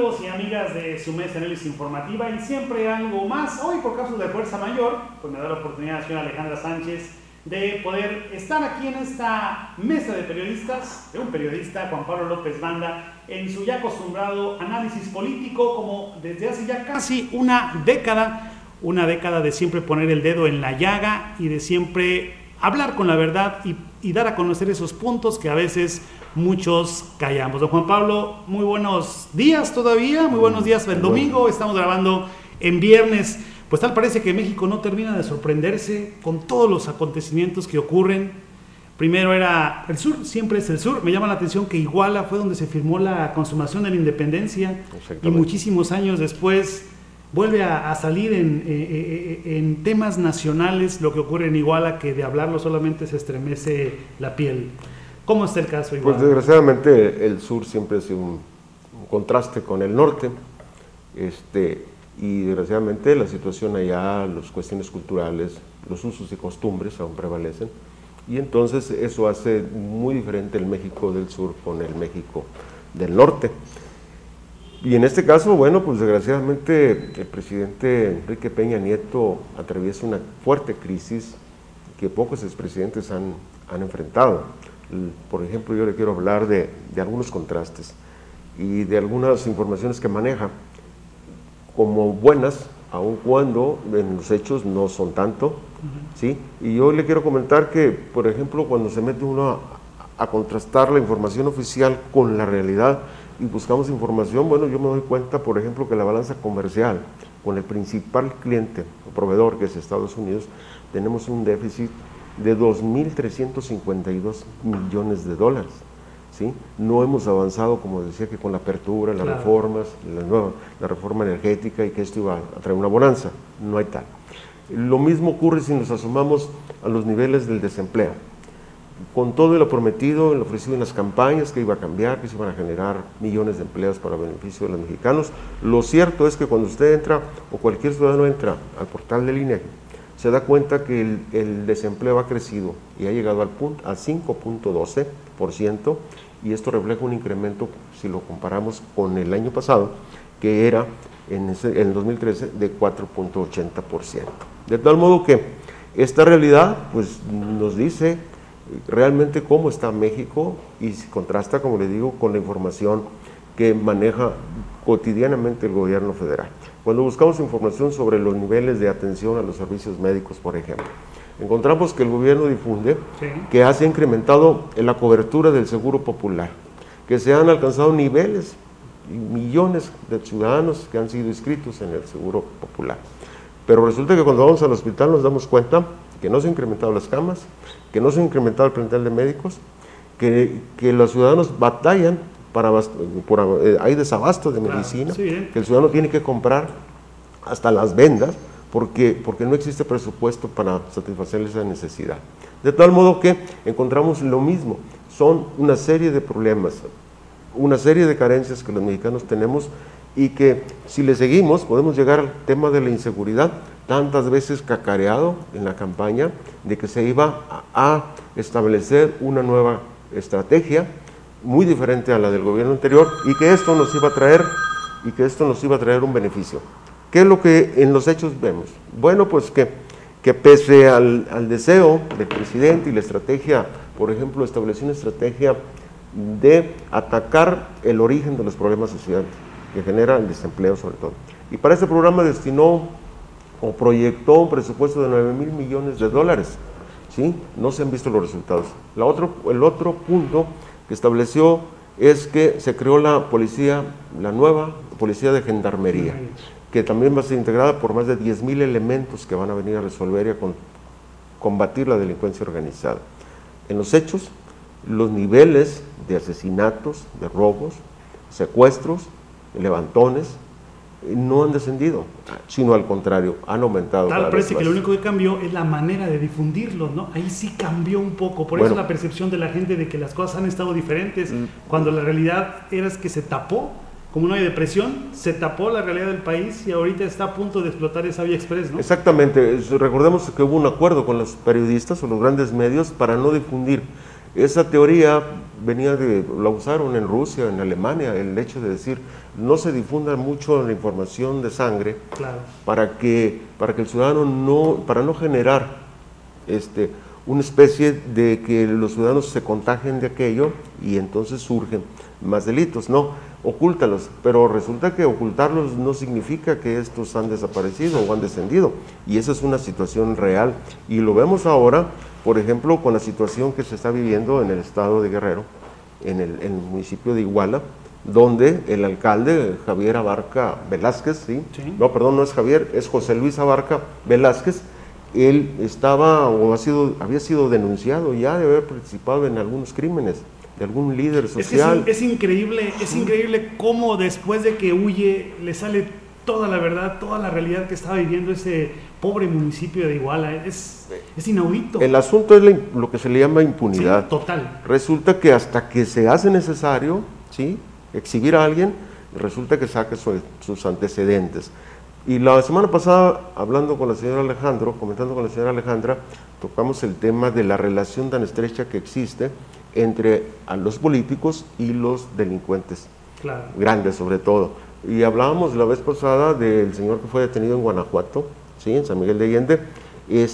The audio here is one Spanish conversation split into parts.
amigos y amigas de su mesa de análisis informativa y siempre algo más? Hoy, por casos de fuerza mayor, pues me da la oportunidad, señora Alejandra Sánchez, de poder estar aquí en esta mesa de periodistas, de un periodista, Juan Pablo López Banda, en su ya acostumbrado análisis político, como desde hace ya casi una década de siempre poner el dedo en la llaga y de siempre hablar con la verdad y dar a conocer esos puntos que a veces muchos callamos. Don Juan Pablo, muy buenos días todavía, muy buenos días el domingo, estamos grabando en viernes. Pues tal parece que México no termina de sorprenderse con todos los acontecimientos que ocurren. Primero era el sur, siempre es el sur. Me llama la atención que Iguala fue donde se firmó la consumación de la independencia y muchísimos años después vuelve a salir en temas nacionales lo que ocurre en Iguala, que de hablarlo solamente se estremece la piel. ¿Cómo está el caso Iguala? Pues desgraciadamente el sur siempre es un contraste con el norte, y desgraciadamente la situación allá, las cuestiones culturales, los usos y costumbres aún prevalecen, y entonces eso hace muy diferente el México del sur con el México del norte. Y en este caso, bueno, pues desgraciadamente el presidente Enrique Peña Nieto atraviesa una fuerte crisis que pocos expresidentes han enfrentado. Por ejemplo, yo le quiero hablar de algunos contrastes y de algunas informaciones que maneja como buenas, aun cuando en los hechos no son tanto, ¿sí? Y yo le quiero comentar que, por ejemplo, cuando se mete uno a contrastar la información oficial con la realidad y buscamos información, bueno, yo me doy cuenta, por ejemplo, que la balanza comercial con el principal cliente o proveedor, que es Estados Unidos, tenemos un déficit de 2.352 millones de dólares. ¿Sí? No hemos avanzado, como decía, que con la apertura, las reformas, la reforma energética y que esto iba a traer una bonanza. No hay tal. Lo mismo ocurre si nos asomamos a los niveles del desempleo. Con todo lo prometido, lo ofrecido en las campañas, que iba a cambiar, que se iban a generar millones de empleos para beneficio de los mexicanos, lo cierto es que cuando usted entra, o cualquier ciudadano entra al portal del INEGI, se da cuenta que el desempleo ha crecido y ha llegado al 5.12%, y esto refleja un incremento, si lo comparamos con el año pasado, que era en el 2013 de 4.80%. De tal modo que esta realidad pues, nos dice realmente cómo está México y se contrasta, como le digo, con la información que maneja cotidianamente el gobierno federal. Cuando buscamos información sobre los niveles de atención a los servicios médicos, por ejemplo, encontramos que el gobierno difunde que se ha incrementado la cobertura del seguro popular, que se han alcanzado niveles y millones de ciudadanos que han sido inscritos en el seguro popular. Pero resulta que cuando vamos al hospital nos damos cuenta que no se han incrementado las camas, que no se ha incrementado el plantel de médicos, que los ciudadanos batallan, hay desabasto de medicina, que el ciudadano tiene que comprar hasta las vendas, porque no existe presupuesto para satisfacer esa necesidad. De tal modo que encontramos lo mismo, son una serie de problemas, una serie de carencias que los mexicanos tenemos y que si le seguimos podemos llegar al tema de la inseguridad, tantas veces cacareado en la campaña de que se iba a establecer una nueva estrategia muy diferente a la del gobierno anterior y que esto nos iba a traer un beneficio. ¿Qué es lo que en los hechos vemos? Bueno, pues que pese al deseo del presidente y la estrategia, por ejemplo, estableció una estrategia de atacar el origen de los problemas sociales, que genera el desempleo sobre todo. Y para ese programa destinó o proyectó un presupuesto de 9,000 millones de dólares. ¿Sí? No se han visto los resultados. El otro punto que estableció es que se creó la nueva policía de gendarmería, que también va a ser integrada por más de 10,000 elementos que van a venir a resolver y a combatir la delincuencia organizada. En los hechos, los niveles de asesinatos, de robos, secuestros, levantones, no han descendido, sino al contrario, han aumentado. Tal parece que lo único que cambió es la manera de difundirlo, ¿no? Ahí sí cambió un poco, por eso la percepción de la gente de que las cosas han estado diferentes, cuando la realidad era que se tapó, como no hay depresión, se tapó la realidad del país y ahorita está a punto de explotar esa vía express, ¿no? Exactamente, recordemos que hubo un acuerdo con los periodistas o los grandes medios para no difundir Esa teoría la usaron en Rusia, en Alemania, el hecho de decir, no se difunda mucho la información de sangre, claro, para que el ciudadano para no generar una especie de que los ciudadanos se contagien de aquello y entonces surgen más delitos. No, ocúltalos, pero resulta que ocultarlos no significa que estos han desaparecido o han descendido, y esa es una situación real, y lo vemos ahora, por ejemplo, con la situación que se está viviendo en el estado de Guerrero, en el municipio de Iguala, donde el alcalde Javier Abarca Velázquez, ¿sí? Sí. No, perdón, no es Javier, es José Luis Abarca Velázquez. Él había sido denunciado ya de haber participado en algunos crímenes de algún líder social. Es increíble cómo después de que huye le sale toda la verdad, toda la realidad que estaba viviendo ese pobre municipio de Iguala. Es inaudito. El asunto es lo que se le llama impunidad. Sí, total. Resulta que hasta que se hace necesario, ¿sí?, exhibir a alguien, resulta que saque sus antecedentes. Y la semana pasada, comentando con la señora Alejandra, tocamos el tema de la relación tan estrecha que existe entre los políticos y los delincuentes, claro, grandes sobre todo. Y hablábamos la vez pasada del señor que fue detenido en Guanajuato, ¿sí?, en San Miguel de Allende,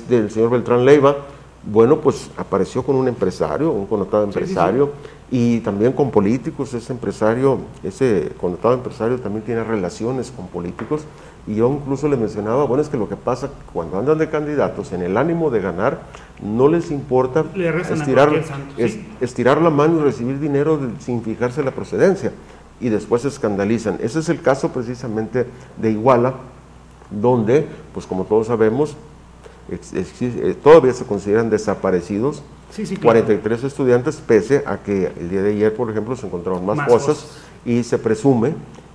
del señor Beltrán Leiva. Bueno, pues apareció con un empresario, un connotado empresario, sí. Y también con políticos. Ese connotado empresario también tiene relaciones con políticos, y yo incluso le mencionaba, bueno, es que lo que pasa cuando andan de candidatos en el ánimo de ganar, no les importa estirar la mano y recibir dinero sin fijarse la procedencia, y después se escandalizan. Ese es el caso precisamente de Iguala, donde, pues como todos sabemos, todavía se consideran desaparecidos, sí, claro, 43 estudiantes, pese a que el día de ayer, por ejemplo, se encontraron más fosas, y se presume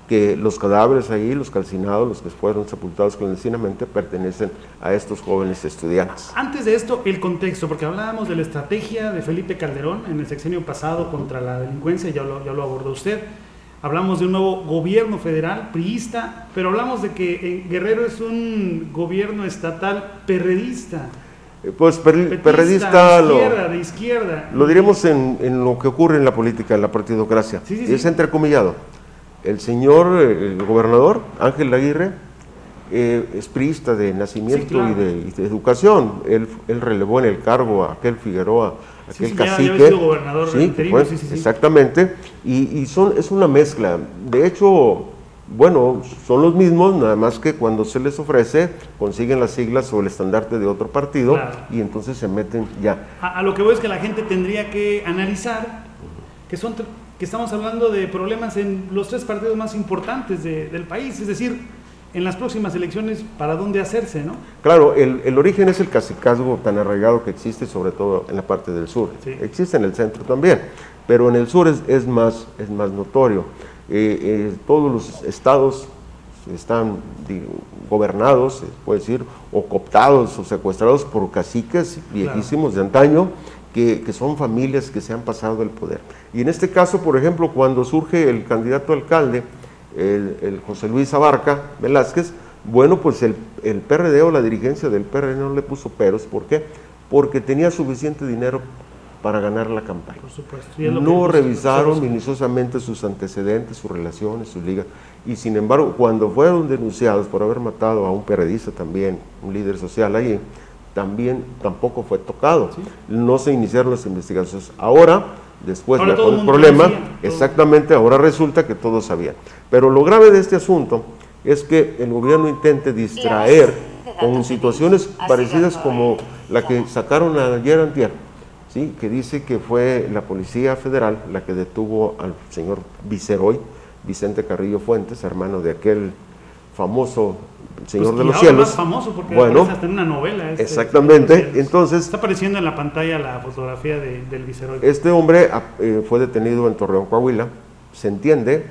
que los cadáveres ahí, los calcinados, los que fueron sepultados clandestinamente, pertenecen a estos jóvenes estudiantes. Antes de esto, el contexto, porque hablábamos de la estrategia de Felipe Calderón en el sexenio pasado contra la delincuencia, ya lo abordó usted. Hablamos de un nuevo gobierno federal, priista, pero hablamos de que Guerrero es un gobierno estatal perredista. Pues perredista, de izquierda. Lo diremos en lo que ocurre en la política, en la partidocracia. Sí. Es entrecomillado. El señor, el gobernador, Ángel Aguirre, es priista de nacimiento, sí, claro, y de educación. Él relevó en el cargo a aquel Figueroa, aquel cacique. Ya había sido gobernador interino, sí. Exactamente, y es una mezcla. De hecho, bueno, son los mismos, nada más que cuando se les ofrece, consiguen las siglas o el estandarte de otro partido, claro, y entonces se meten ya. A lo que voy es que la gente tendría que analizar que estamos hablando de problemas en los tres partidos más importantes del país, es decir, en las próximas elecciones, ¿para dónde hacerse, no? Claro, el origen es el cacicazgo tan arraigado que existe, sobre todo en la parte del sur. Sí. Existe en el centro también, pero en el sur es más notorio. Todos los estados están gobernados, se puede decir, o cooptados o secuestrados por caciques viejísimos, claro, de antaño, que son familias que se han pasado el poder. Y en este caso, por ejemplo, cuando surge el candidato a alcalde, el José Luis Abarca Velázquez, bueno, pues el PRD o la dirigencia del PRD no le puso peros. ¿Por qué? Porque tenía suficiente dinero para ganar la campaña. Por supuesto. No revisaron minuciosamente sus antecedentes, sus relaciones, sus ligas. Y sin embargo, cuando fueron denunciados por haber matado a un PRDista también, un líder social allí, tampoco fue tocado. ¿Sí? No se iniciaron las investigaciones. Ahora, después de el problema, exactamente, ahora resulta que todos sabían. Pero lo grave de este asunto es que el gobierno intente distraer con situaciones parecidas como la que sacaron ayer antier, ¿sí?, que dice que fue la Policía Federal la que detuvo al señor Viceroy, Vicente Carrillo Fuentes, hermano de aquel famoso Señor de los Cielos. Más famoso porque bueno, hasta en una novela. Exactamente, entonces... Está apareciendo en la pantalla la fotografía del Viceroy. Este hombre fue detenido en Torreón, Coahuila. Se entiende,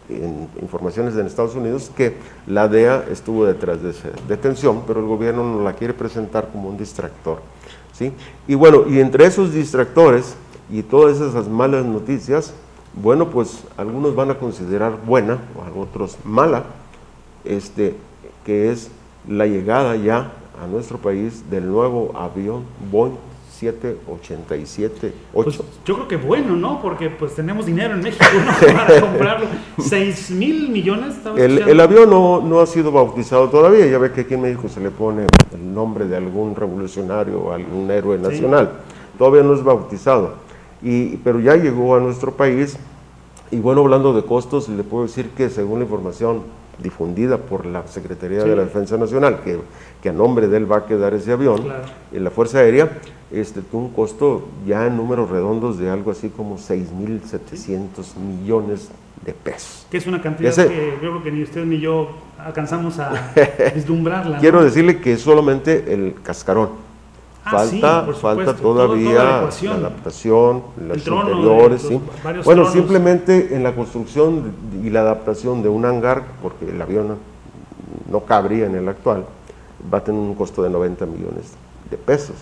en informaciones de Estados Unidos, que la DEA estuvo detrás de esa detención, pero el gobierno no la quiere presentar como un distractor, ¿sí? Y bueno, y entre esos distractores y todas esas malas noticias, bueno, pues algunos van a considerar buena, o otros mala, que es la llegada ya a nuestro país del nuevo avión Boeing 787.8. Pues yo creo que bueno, ¿no? Porque pues tenemos dinero en México, ¿no? Para comprarlo. 6,000 millones. El avión no ha sido bautizado todavía. Ya ve que aquí en México se le pone el nombre de algún revolucionario o algún héroe nacional. Sí. Todavía no es bautizado, pero ya llegó a nuestro país. Y bueno, hablando de costos, le puedo decir que según la información difundida por la Secretaría de la Defensa Nacional, que a nombre de él va a quedar ese avión, en la Fuerza Aérea, tuvo un costo ya en números redondos de algo así como 6,700 millones de pesos. Que es una cantidad que yo creo que ni usted ni yo alcanzamos a vislumbrarla. Quiero decirle que es solamente el cascarón. Falta todavía la adaptación, los interiores, bueno, tronos. Simplemente en la construcción y la adaptación de un hangar, porque el avión no cabría en el actual, va a tener un costo de 90 millones de pesos.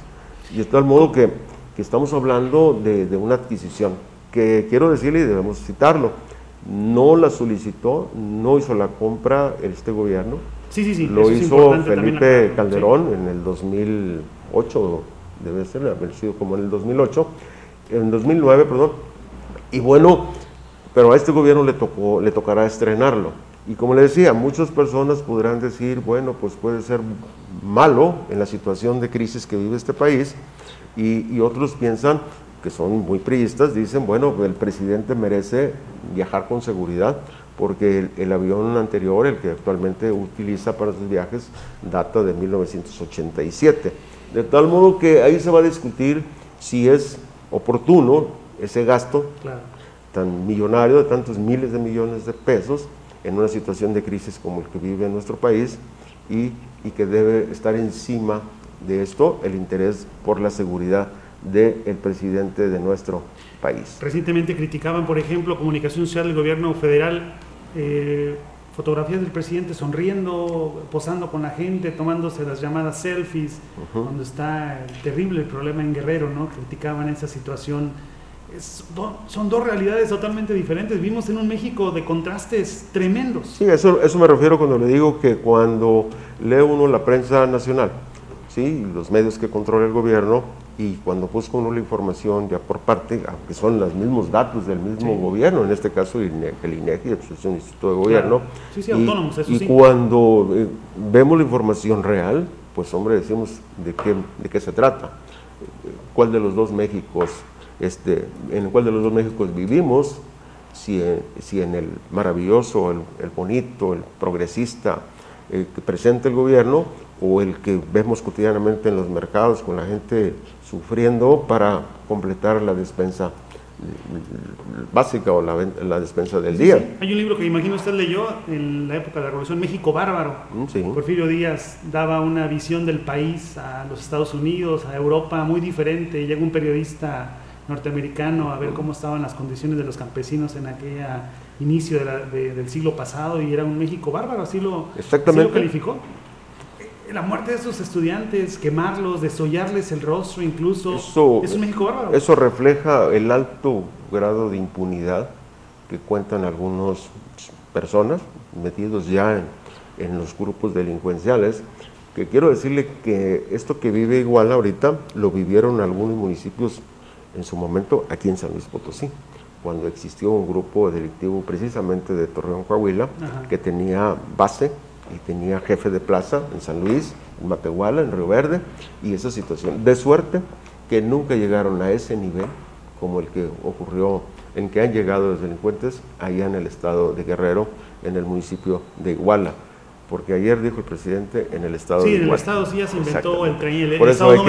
Y de tal modo que estamos hablando de una adquisición, que quiero decirle, y debemos citarlo, no la solicitó, no hizo la compra este gobierno, lo hizo Felipe Calderón en el 2008, debe ser, haber sido como en el 2008, en 2009, perdón, y bueno, pero a este gobierno le tocará estrenarlo. Y como le decía, muchas personas podrán decir, bueno, pues puede ser malo en la situación de crisis que vive este país, y otros piensan, que son muy priistas, dicen, bueno, el presidente merece viajar con seguridad, porque el avión anterior, el que actualmente utiliza para sus viajes, data de 1987. De tal modo que ahí se va a discutir si es oportuno ese gasto tan millonario, de tantos miles de millones de pesos, en una situación de crisis como el que vive nuestro país, y que debe estar encima de esto el interés por la seguridad del presidente de nuestro país. Recientemente criticaban, por ejemplo, Comunicación Social del gobierno federal, fotografías del presidente sonriendo, posando con la gente, tomándose las llamadas selfies, cuando está terrible el problema en Guerrero, ¿no? Criticaban esa situación. Son dos realidades totalmente diferentes. Vivimos en un México de contrastes tremendos. Sí, eso me refiero cuando le digo que cuando lee uno la prensa nacional, ¿sí?, los medios que controla el gobierno, y cuando busca uno la información ya por parte, aunque son los mismos datos del mismo gobierno, en este caso el INEGI, es un instituto de gobierno, autónomos, eso y cuando vemos la información real, pues hombre, decimos de qué se trata, cuál de los dos Méxicos, en cuál de los dos Méxicos vivimos, si en el maravilloso, el bonito, el progresista que presenta el gobierno, o el que vemos cotidianamente en los mercados con la gente sufriendo para completar la despensa básica o la despensa del día. Sí. Hay un libro que imagino usted leyó en la época de la Revolución, México Bárbaro. Porfirio Díaz daba una visión del país a los Estados Unidos, a Europa, muy diferente. Llega un periodista norteamericano a ver cómo estaban las condiciones de los campesinos en aquel inicio del siglo pasado, y era un México bárbaro, así lo calificó. La muerte de esos estudiantes, quemarlos, desollarles el rostro incluso, es un México bárbaro. Eso refleja el alto grado de impunidad que cuentan algunas personas metidos ya en los grupos delincuenciales, que quiero decirle que esto que vive Iguala ahorita, lo vivieron algunos municipios en su momento aquí en San Luis Potosí, cuando existió un grupo delictivo precisamente de Torreón, Coahuila, que tenía base y tenía jefe de plaza en San Luis, en Matehuala, en Río Verde, y esa situación. De suerte que nunca llegaron a ese nivel como el que ocurrió, en que han llegado los delincuentes allá en el estado de Guerrero, en el municipio de Iguala. Porque ayer dijo el presidente en el estado de Iguala. Sí, en el estado sí ya se inventó el Por eso hay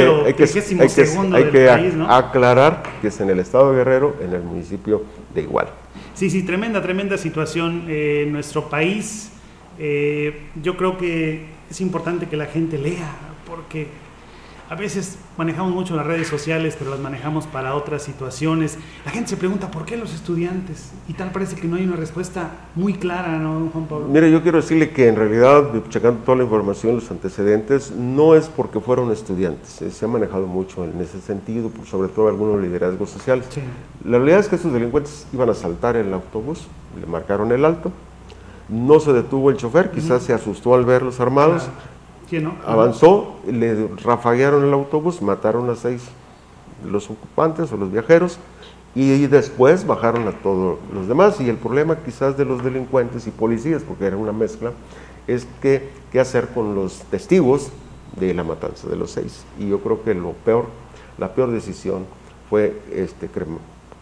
que aclarar que es en el estado de Guerrero, en el municipio de Iguala. Sí, tremenda situación en nuestro país. Yo creo que es importante que la gente lea, porque a veces manejamos mucho las redes sociales, pero las manejamos para otras situaciones. La gente se pregunta, ¿por qué los estudiantes? Y tal parece que no hay una respuesta muy clara, ¿no, Juan Pablo? Mire, yo quiero decirle que en realidad, checando toda la información, los antecedentes, no es porque fueron estudiantes. Se ha manejado mucho en ese sentido, sobre todo algunos liderazgos sociales. Sí. La realidad es que esos delincuentes iban a asaltar el autobús, le marcaron el alto, no se detuvo el chofer, quizás se asustó al verlos armados. ¿Quién no? Avanzó, le rafaguearon el autobús, mataron a 6 los ocupantes o los viajeros, y después bajaron a todos los demás. Y el problema quizás de los delincuentes y policías, porque era una mezcla, es que qué hacer con los testigos de la matanza de los 6. Y yo creo que la peor decisión fue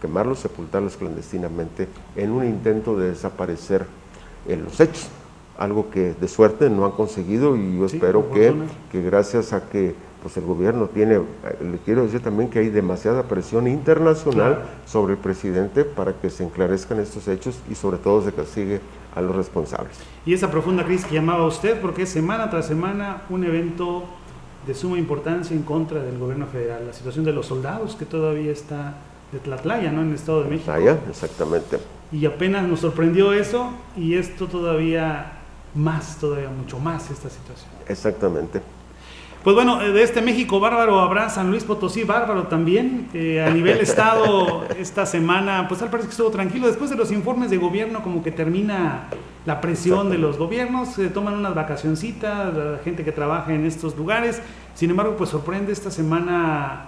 quemarlos, sepultarlos clandestinamente en un intento de desaparecer en los hechos, algo que de suerte no han conseguido, y yo espero que gracias a que pues el gobierno tiene, le quiero decir también que hay demasiada presión internacional sobre el presidente para que se enclarezcan estos hechos y sobre todo se castigue a los responsables. Y esa profunda crisis que llamaba usted, porque es semana tras semana un evento de suma importancia en contra del gobierno federal, la situación de los soldados que todavía está de Tlatlaya, ¿no?, en el Estado de México. Exactamente. Y apenas nos sorprendió eso, y esto todavía mucho más esta situación. Exactamente. Pues bueno, de este México bárbaro habrá San Luis Potosí bárbaro también. A nivel estado, esta semana, pues al parecer que estuvo tranquilo. Después de los informes de gobierno, como que termina la presión de los gobiernos, se toman unas vacacioncitas, la gente que trabaja en estos lugares. Sin embargo, pues sorprende esta semana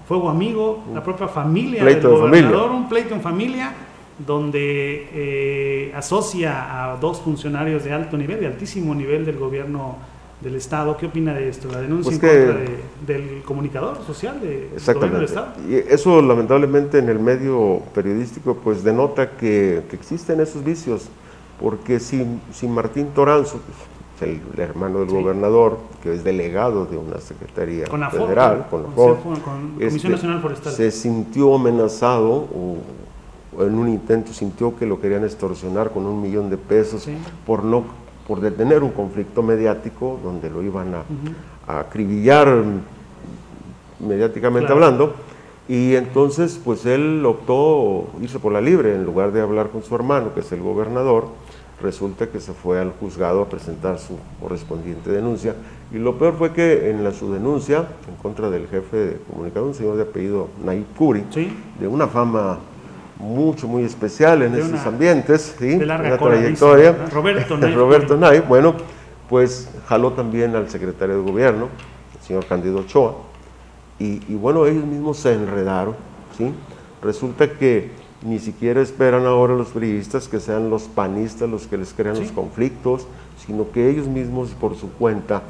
fuego amigo, la propia familia del gobernador, un pleito en familia, donde asocia a dos funcionarios de alto nivel, de altísimo nivel del gobierno del Estado. ¿Qué opina de esto? La denuncia en contra del comunicador social del gobierno del Estado. Y eso lamentablemente en el medio periodístico pues denota que existen esos vicios, porque si Martín Toranzo, el hermano del gobernador, que es delegado de una secretaría federal, con Comisión Nacional Forestal, se sintió amenazado o en un intento sintió que lo querían extorsionar con $1 millón de pesos por detener un conflicto mediático donde lo iban a acribillar mediáticamente hablando, y entonces pues él optó irse por la libre en lugar de hablar con su hermano, que es el gobernador. Resulta que se fue al juzgado a presentar su correspondiente denuncia, y lo peor fue que en su denuncia en contra del jefe de comunicación, un señor de apellido Nayib Khoury, de una fama muy especial en esos ambientes, de larga una trayectoria, Roberto Nayib, bueno, pues jaló también al secretario de gobierno, el señor Cándido Ochoa, y bueno, ellos mismos se enredaron, ¿sí? Resulta que ni siquiera esperan ahora los priistas que sean los panistas los que les crean los conflictos, sino que ellos mismos por su cuenta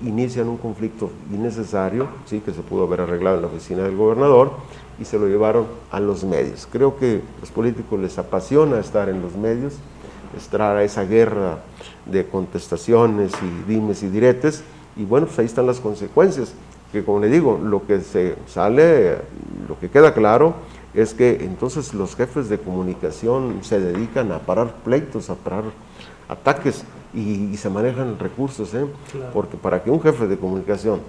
inician un conflicto innecesario, ¿sí?, que se pudo haber arreglado en la oficina del gobernador, y se lo llevaron a los medios. Creo que a los políticos les apasiona estar en los medios, estar a esa guerra de contestaciones y dimes y diretes, y bueno, pues ahí están las consecuencias, que como le digo, lo que queda claro es que entonces los jefes de comunicación se dedican a parar pleitos, a parar ataques, y se manejan recursos, porque para que un jefe de comunicación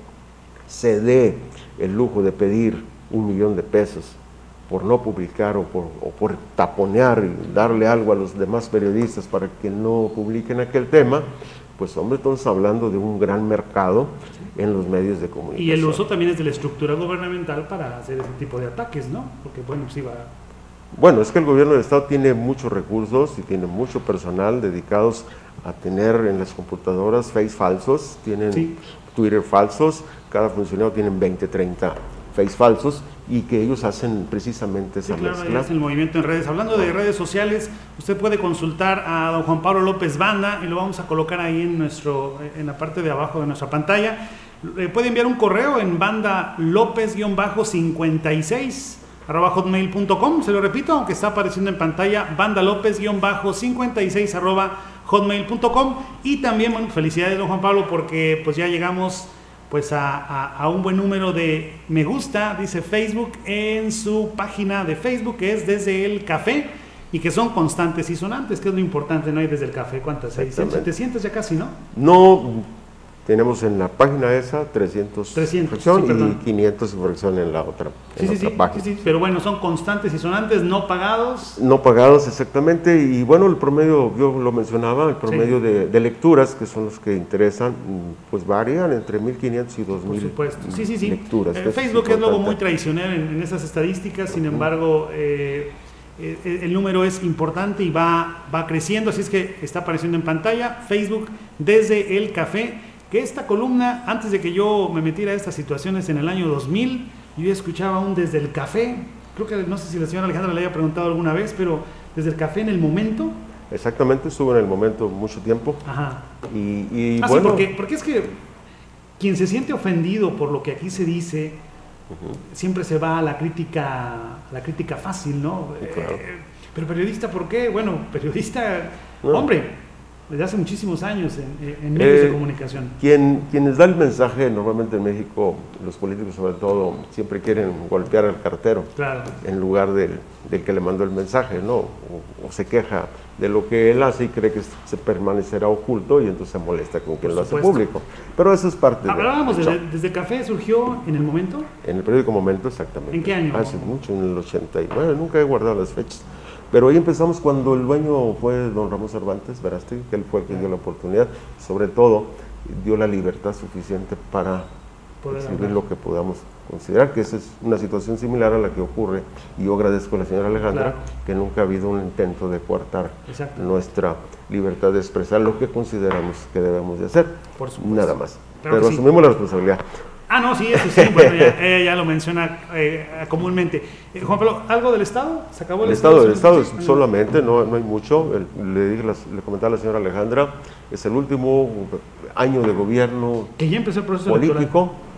se dé el lujo de pedir $1 millón de pesos por no publicar o por taponear y darle algo a los demás periodistas para que no publiquen aquel tema, pues hombre, estamos hablando de un gran mercado en los medios de comunicación. Y el uso también es de la estructura gubernamental para hacer ese tipo de ataques, ¿no? Porque bueno, sí va... Bueno, es que el gobierno del Estado tiene muchos recursos y tiene mucho personal dedicados a tener en las computadoras face falsos, tienen Twitter falsos, cada funcionario tiene 20, 30 face falsos, y que ellos hacen precisamente esa mezcla. Es el movimiento en redes. Hablando de redes sociales, usted puede consultar a don Juan Pablo López Banda, y lo vamos a colocar ahí en la parte de abajo de nuestra pantalla. Puede enviar un correo en bandalopez-56@hotmail.com, se lo repito, aunque está apareciendo en pantalla, bandalopez-56@hotmail.com. Y también, bueno, felicidades don Juan Pablo, porque pues ya llegamos pues a un buen número de me gusta, dice Facebook, en su página de Facebook, que es Desde el Café, y que son constantes y sonantes, que es lo importante, ¿no? Hay Desde el Café, ¿cuántas? 600, 700 ya casi, ¿no? No, tenemos en la página esa 300 corrección, y 500 corrección en la otra, página. Sí, pero bueno, son constantes y sonantes, no pagados. No pagados, exactamente, y bueno, el promedio, yo lo mencionaba, el promedio de lecturas, que son los que interesan, pues varían entre 1.500 y 2.000 lecturas. Facebook es luego muy tradicional en esas estadísticas, sin embargo, el número es importante y va creciendo, así es que está apareciendo en pantalla, Facebook Desde el Café, que esta columna, antes de que yo me metiera a estas situaciones en el año 2000, Yo escuchaba aún desde el café, creo que no sé si la señora Alejandra le haya preguntado alguna vez, pero desde el café en el momento. Exactamente, estuve en el momento mucho tiempo. Ajá. Y bueno, sí, porque es que quien se siente ofendido por lo que aquí se dice, siempre se va a la crítica fácil, ¿no? Claro. Pero periodista, ¿por qué? Bueno, periodista, no. Hombre, desde hace muchísimos años en medios de comunicación. Quienes dan el mensaje, normalmente en México, los políticos sobre todo, siempre quieren golpear al cartero, claro, en lugar del que le mandó el mensaje, ¿no? O se queja de lo que él hace y cree que se permanecerá oculto y entonces se molesta con quien lo hace público. Pero eso es parte Hablábamos desde Café, ¿surgió en el momento? En el periódico Momento, exactamente. ¿En qué año? Hace mucho, en el 80. Bueno, nunca he guardado las fechas. Pero ahí empezamos cuando el dueño fue don Ramón Cervantes Verástegui, que él fue el que dio la oportunidad, sobre todo dio la libertad suficiente para escribir lo que podamos considerar, que esa es una situación similar a la que ocurre, y yo agradezco a la señora Alejandra, que nunca ha habido un intento de coartar nuestra libertad de expresar lo que consideramos que debemos de hacer, nada más. Pero asumimos la responsabilidad. Ah, no, sí, eso sí, bueno, ya lo menciona comúnmente. Juan Pablo, ¿algo del Estado? ¿Se acabó el Estado? El Estado solamente, no hay mucho. Le comentaba a la señora Alejandra, es el último año de gobierno que ya empezó el proceso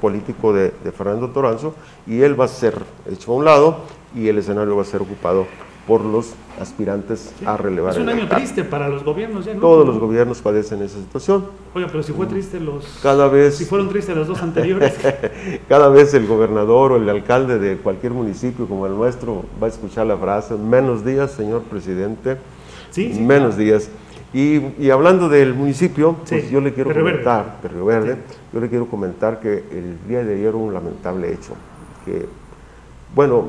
político de Fernando Toranzo, y él va a ser hecho a un lado y el escenario va a ser ocupado por los aspirantes a relevar. Es un año triste para los gobiernos ya, ¿no? Todos los gobiernos padecen esa situación. Oiga, pero si fue triste si fueron tristes los dos anteriores. Cada vez el gobernador o el alcalde de cualquier municipio como el nuestro va a escuchar la frase, menos días, señor presidente, menos días. Y hablando del municipio, pues yo le quiero comentar, Río Verde, yo le quiero comentar que el día de ayer hubo un lamentable hecho, que, bueno,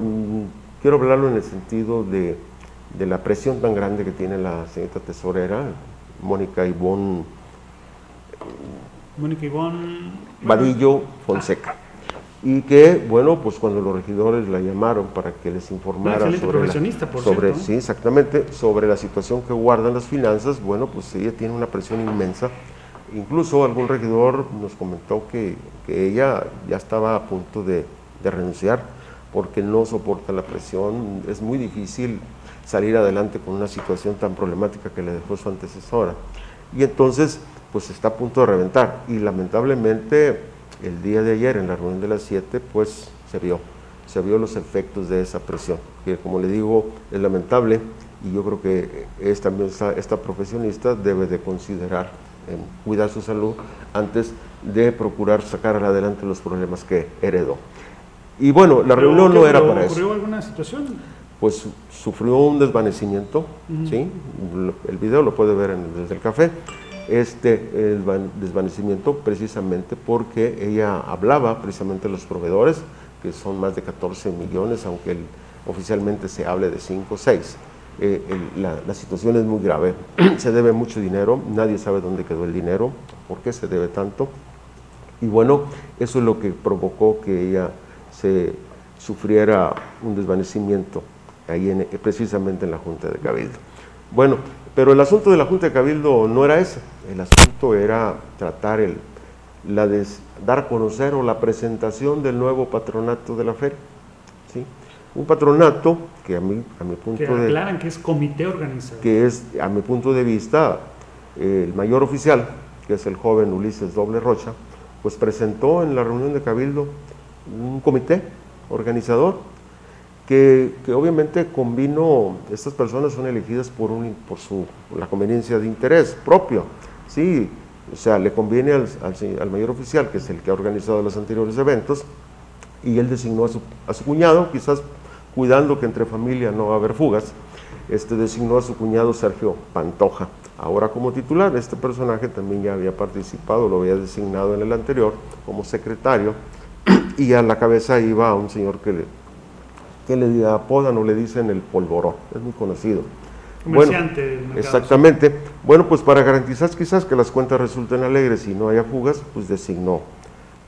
quiero hablarlo en el sentido de la presión tan grande que tiene la señorita tesorera, Mónica Ivonne Vadillo Fonseca. Y que, bueno, pues cuando los regidores la llamaron para que les informara sobre la situación que guardan las finanzas, bueno, pues ella tiene una presión inmensa. Incluso algún regidor nos comentó que ella ya estaba a punto de renunciar porque no soporta la presión. Es muy difícil salir adelante con una situación tan problemática que le dejó su antecesora. Y entonces, pues está a punto de reventar. Y lamentablemente, el día de ayer, en la reunión de las 7, pues se vio los efectos de esa presión, que como le digo, es lamentable, y yo creo que esta profesionista debe de considerar cuidar su salud antes de procurar sacar adelante los problemas que heredó. Y bueno, la reunión no era para eso. ¿Ocurrió alguna situación? Pues sufrió un desvanecimiento, ¿sí? El video lo puede ver desde el café. El desvanecimiento precisamente porque ella hablaba precisamente de los proveedores, que son más de 14 millones, aunque oficialmente se hable de 5 o 6. La situación es muy grave, se debe mucho dinero, nadie sabe dónde quedó el dinero, por qué se debe tanto, y bueno, eso es lo que provocó que ella se sufriera un desvanecimiento ahí precisamente en la Junta de Cabildo. Bueno, pero el asunto de la Junta de Cabildo no era ese, el asunto era tratar dar a conocer o la presentación del nuevo patronato de la feria, ¿sí? Un patronato que a mi punto que aclaran que es comité organizador. Que es, a mi punto de vista, el mayor oficial, que es el joven Ulises Doble Rocha, pues presentó en la reunión de Cabildo un comité organizador que obviamente combinó, estas personas son elegidas por la conveniencia de interés propio, sí, o sea, le conviene al mayor oficial, que es el que ha organizado los anteriores eventos, y él designó a su cuñado, quizás cuidando que entre familia no va a haber fugas, designó a su cuñado Sergio Pantoja, ahora como titular. Este personaje también ya había participado, lo había designado en el anterior como secretario, y a la cabeza iba un señor que le apodan o le dicen el Polvorón, es muy conocido. Comerciante. Bueno, exactamente. Bueno, pues para garantizar quizás que las cuentas resulten alegres y no haya fugas, pues designó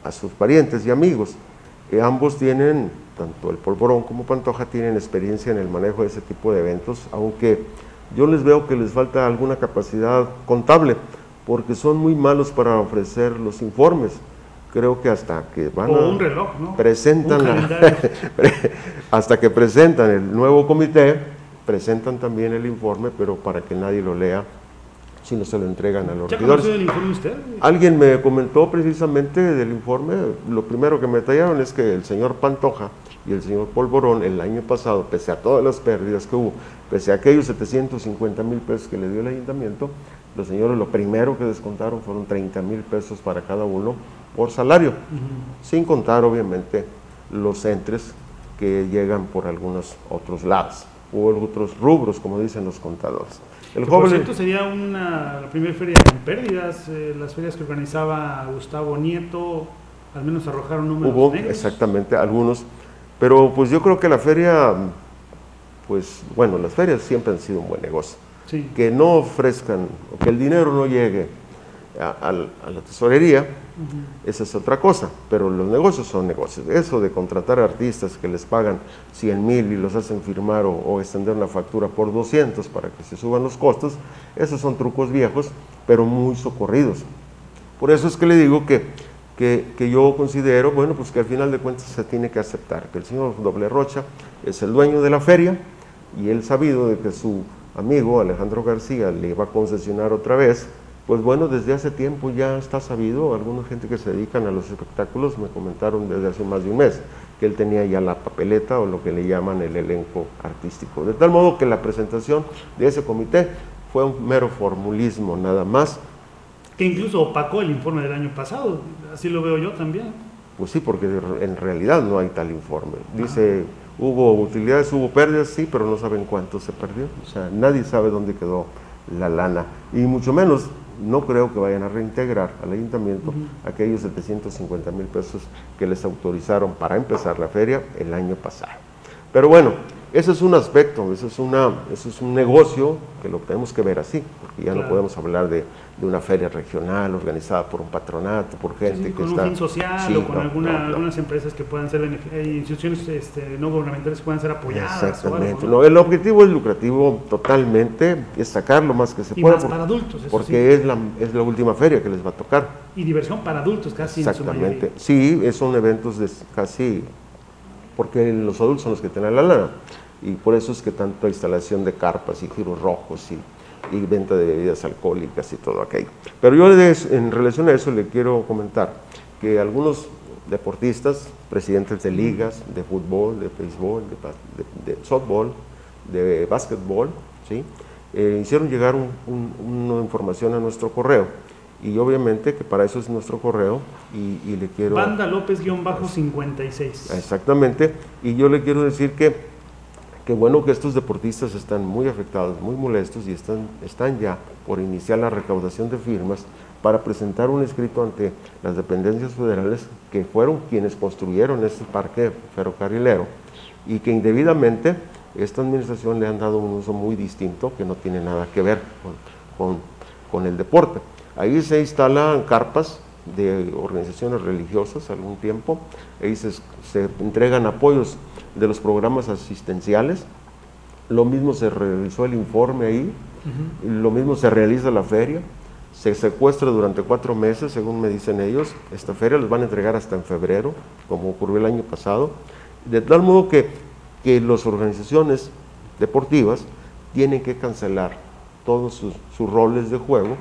a sus parientes y amigos. Ambos tienen, tanto el Polvorón como Pantoja, tienen experiencia en el manejo de ese tipo de eventos, aunque yo les veo que les falta alguna capacidad contable, porque son muy malos para ofrecer los informes. creo que hasta que van o un reloj, ¿no? presentan hasta que presentan el nuevo comité, presentan también el informe, pero para que nadie lo lea, si no se lo entregan a los regidores. ¿Ya conoció el informe usted? Alguien me comentó precisamente del informe. Lo primero que me detallaron es que el señor Pantoja y el señor Polvorón el año pasado, pese a todas las pérdidas que hubo, pese a aquellos 750,000 pesos que le dio el ayuntamiento, los señores lo primero que descontaron fueron 30,000 pesos para cada uno por salario, sin contar obviamente los entres que llegan por algunos otros lados o otros rubros, como dicen los contadores. Por cierto, sería la primera feria con pérdidas. Las ferias que organizaba Gustavo Nieto al menos arrojaron números negros. Exactamente, algunos, pero pues yo creo que la feria, pues bueno, las ferias siempre han sido un buen negocio. Sí. Que no ofrezcan, o que el dinero no llegue a la tesorería, esa es otra cosa, pero los negocios son negocios. Eso de contratar artistas que les pagan 100,000 y los hacen firmar o extender una factura por 200 para que se suban los costos, esos son trucos viejos, pero muy socorridos. Por eso es que le digo que yo considero, bueno, pues que al final de cuentas se tiene que aceptar que el señor Doble Rocha es el dueño de la feria y él sabido de que su amigo Alejandro García le iba a concesionar otra vez. Pues bueno, desde hace tiempo ya está sabido, alguna gente que se dedican a los espectáculos me comentaron desde hace más de un mes que él tenía ya la papeleta o lo que le llaman el elenco artístico. De tal modo que la presentación de ese comité fue un mero formulismo nada más. Que incluso opacó el informe del año pasado, así lo veo yo también. Pues sí, porque en realidad no hay tal informe. Dice, hubo utilidades, hubo pérdidas, sí, pero no saben cuánto se perdió. O sea, nadie sabe dónde quedó la lana. Y mucho menos, no creo que vayan a reintegrar al ayuntamiento aquellos 750,000 pesos que les autorizaron para empezar la feria el año pasado. Pero bueno, ese es un aspecto, eso es un negocio que lo tenemos que ver así, porque ya no podemos hablar de una feria regional organizada por un patronato, por gente que está... Con un fin social o con algunas empresas que puedan ser instituciones no gubernamentales que puedan ser apoyadas. Exactamente. No, el objetivo es lucrativo totalmente, es sacar lo más que se pueda. Más para adultos, eso porque sí. es la última feria que les va a tocar. Y diversión para adultos casi. Exactamente. En su mayoría. Sí, son eventos casi, porque los adultos son los que tienen la lana. Y por eso es que tanta instalación de carpas y giros rojos y venta de bebidas alcohólicas y todo aquello. Pero yo en relación a eso le quiero comentar que algunos deportistas, presidentes de ligas, de fútbol, de béisbol, de softball, de básquetbol, ¿sí? Hicieron llegar una información a nuestro correo. Y obviamente que para eso es nuestro correo y le quiero... Banda López-56. Exactamente. Y yo le quiero decir que bueno que estos deportistas están muy afectados, muy molestos y están ya por iniciar la recaudación de firmas para presentar un escrito ante las dependencias federales que fueron quienes construyeron este parque ferrocarrilero y que indebidamente esta administración le han dado un uso muy distinto que no tiene nada que ver con el deporte. Ahí se instalan carpas de organizaciones religiosas algún tiempo, ahí se entregan apoyos de los programas asistenciales, lo mismo se realizó el informe ahí, lo mismo se realiza la feria, se secuestra durante 4 meses, según me dicen ellos, esta feria les van a entregar hasta en febrero, como ocurrió el año pasado, de tal modo que las organizaciones deportivas tienen que cancelar todos sus roles de juego,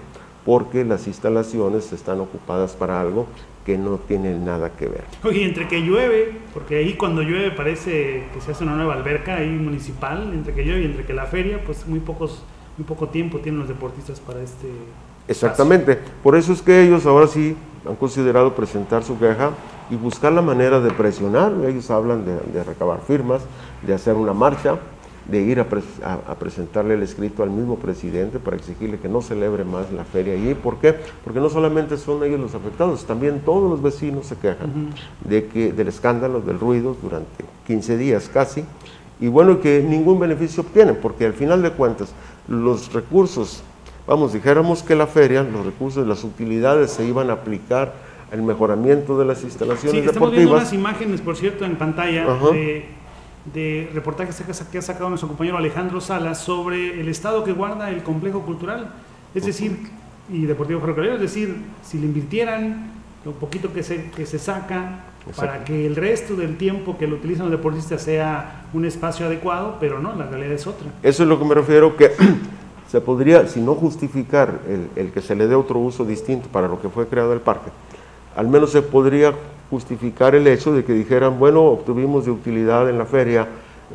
porque las instalaciones están ocupadas para algo que no tiene nada que ver. Oye, entre que llueve, porque ahí cuando llueve parece que se hace una nueva alberca ahí municipal, entre que llueve y entre que la feria, pues muy poco tiempo tienen los deportistas para Exactamente, espacio. Por eso es que ellos ahora sí han considerado presentar su queja y buscar la manera de presionar. Ellos hablan de recabar firmas, de hacer una marcha, de ir a presentarle el escrito al mismo presidente para exigirle que no celebre más la feria allí. ¿Por qué? Porque no solamente son ellos los afectados, también todos los vecinos se quejan del escándalo, del ruido durante 15 días casi, y bueno, que ningún beneficio obtienen, porque al final de cuentas los recursos, dijéramos que la feria, los recursos, las utilidades se iban a aplicar al mejoramiento de las instalaciones deportivas. Estamos viendo unas imágenes, por cierto, en pantalla, de reportajes que ha sacado nuestro compañero Alejandro Salas sobre el estado que guarda el complejo cultural, es decir, y deportivo ferrocarrilero, es decir, si le invirtieran lo poquito que se saca, Exacto. para que el resto del tiempo que lo utilizan los deportistas sea un espacio adecuado, pero no, la realidad es otra. Eso es lo que me refiero, que se podría, si no justificar el que se le dé otro uso distinto para lo que fue creado el parque, al menos se podría justificar el hecho de que dijeran, bueno, obtuvimos de utilidad en la feria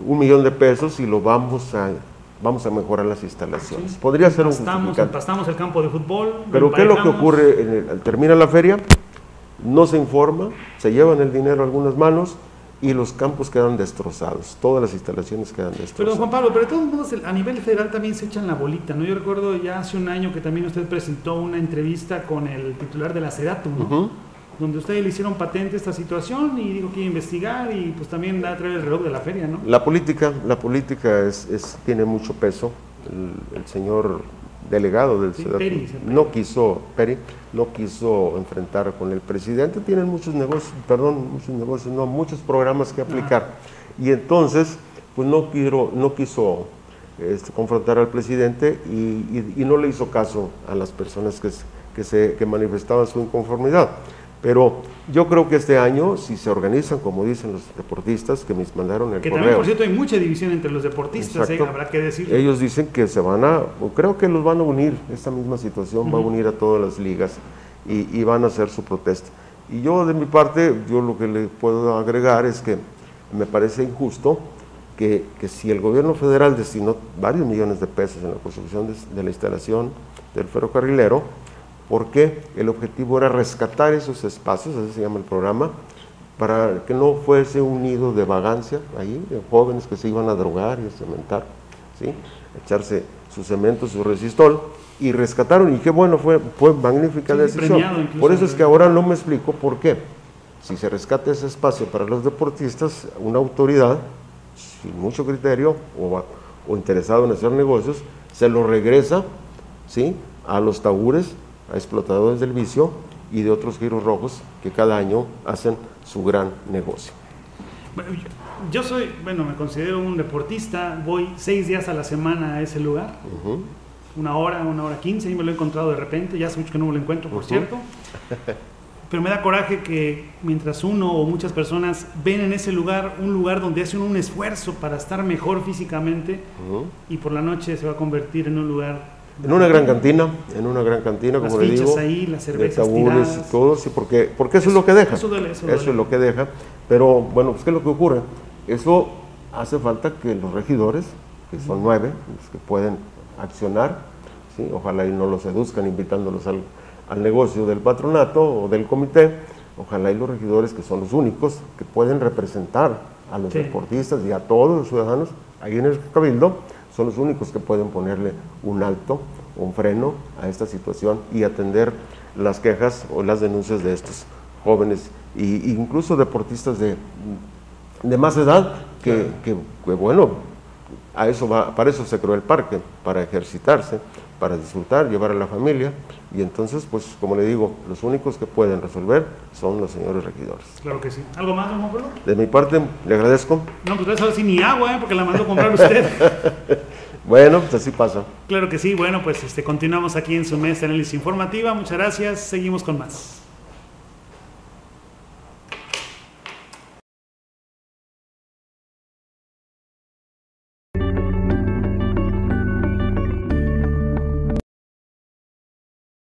$1,000,000 y lo vamos a mejorar las instalaciones. Sí. Podría ser un justificante. Empastamos el campo de fútbol. Pero ¿qué es lo que ocurre? Termina la feria, no se informa, se llevan el dinero a algunas manos y los campos quedan destrozados, todas las instalaciones quedan destrozadas. Pero don Juan Pablo, pero de todos modos a nivel federal también se echan la bolita, ¿no? Yo recuerdo ya hace un año que también usted presentó una entrevista con el titular de la SEDATU, ¿no? Donde ustedes le hicieron patente esta situación y dijo que iba a investigar y pues también da a traer el reloj de la feria, ¿no? La política tiene mucho peso. El señor delegado del SEDATU no quiso enfrentar con el presidente, tienen muchos programas que aplicar. Y entonces, pues no quiso confrontar al presidente y no le hizo caso a las personas que manifestaban su inconformidad. Pero yo creo que este año, si se organizan, como dicen los deportistas, que me mandaron el correo. También, por cierto, hay mucha división entre los deportistas, habrá que decirlo. Ellos dicen que creo que los van a unir, esta misma situación va a unir a todas las ligas y van a hacer su protesta. Y yo, de mi parte, lo que le puedo agregar es que me parece injusto que si el gobierno federal destinó varios millones de pesos en la construcción de la instalación del ferrocarrilero, porque el objetivo era rescatar esos espacios, así se llama el programa, para que no fuese un nido de vagancia ahí, de jóvenes que se iban a drogar y a cementar, ¿sí? Echarse su cemento, su resistol, y rescataron, y qué bueno, fue magnífica decisión. Por eso es que ahora no me explico por qué, si se rescata ese espacio para los deportistas, una autoridad, sin mucho criterio, o interesado en hacer negocios, se lo regresa, ¿sí?, a los tabures, a explotadores del vicio y de otros giros rojos que cada año hacen su gran negocio. Yo me considero un deportista, voy 6 días a la semana a ese lugar, una hora 15, y me lo he encontrado de repente, ya hace mucho que no me lo encuentro, por cierto, pero me da coraje que mientras uno o muchas personas ven en ese lugar un lugar donde hacen un esfuerzo para estar mejor físicamente, y por la noche se va a convertir en un lugar... En una gran cantina, como le digo, ahí, las cervezas tabures tiradas. Y todo, sí, porque eso es lo que deja. Eso duele. Es lo que deja. Pero bueno, pues ¿qué es lo que ocurre? Eso hace falta que los regidores, que son 9, los que pueden accionar, ¿sí? Ojalá y no los seduzcan invitándolos al negocio del patronato o del comité, ojalá y los regidores, que son los únicos que pueden representar a los deportistas y a todos los ciudadanos ahí en el Cabildo, son los únicos que pueden ponerle un alto, un freno a esta situación y atender las quejas o las denuncias de estos jóvenes e incluso deportistas de más edad que bueno, para eso se creó el parque, para ejercitarse, para disfrutar, llevar a la familia, y entonces, pues, como le digo, los únicos que pueden resolver son los señores regidores. Claro que sí. ¿Algo más, don Juan Pablo? De mi parte, le agradezco. No, pues ahora sí ni agua, porque la mandó a comprar usted. Bueno, pues así pasa. Claro que sí. Bueno, pues continuamos aquí en su mesa de análisis informativa. Muchas gracias. Seguimos con más.